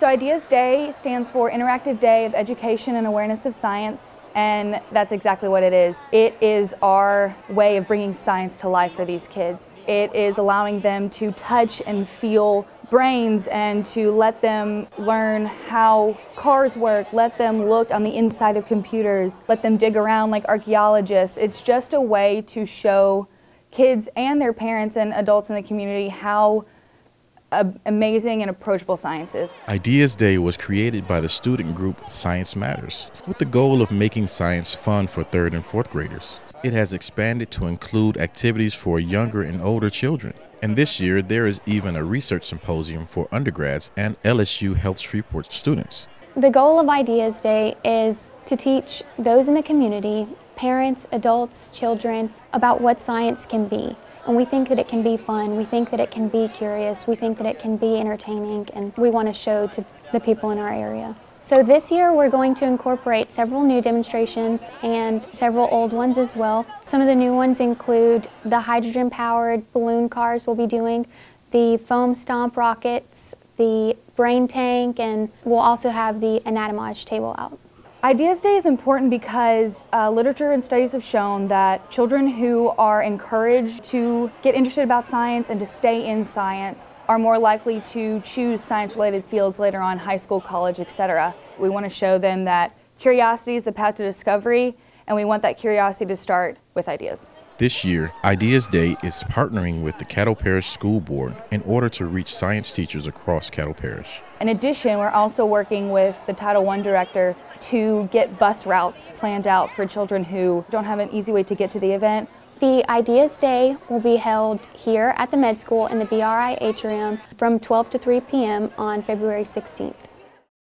So Ideas Day stands for Interactive Day of Education and Awareness of Science, and that's exactly what it is. It is our way of bringing science to life for these kids. It is allowing them to touch and feel brains and to let them learn how cars work, let them look on the inside of computers, let them dig around like archaeologists. It's just a way to show kids and their parents and adults in the community how amazing and approachable science is. Ideas Day was created by the student group Science Matters with the goal of making science fun for 3rd and 4th graders. It has expanded to include activities for younger and older children. And this year, there is even a research symposium for undergrads and LSU Health Shreveport students. The goal of Ideas Day is to teach those in the community, parents, adults, children, about what science can be. And we think that it can be fun, we think that it can be curious, we think that it can be entertaining, and we want to show to the people in our area. So this year we're going to incorporate several new demonstrations and several old ones as well. Some of the new ones include the hydrogen-powered balloon cars we'll be doing, the foam stomp rockets, the brain tank, and we'll also have the anatomage table out. Ideas Day is important because literature and studies have shown that children who are encouraged to get interested about science and to stay in science are more likely to choose science-related fields later on, high school, college, etc. We want to show them that curiosity is the path to discovery, and we want that curiosity to start with ideas. This year, Ideas Day is partnering with the Caddo Parish School Board in order to reach science teachers across Caddo Parish. In addition, we're also working with the Title I director to get bus routes planned out for children who don't have an easy way to get to the event. The Ideas Day will be held here at the Med School in the BRI Atrium from 12 to 3 p.m. on February 16th.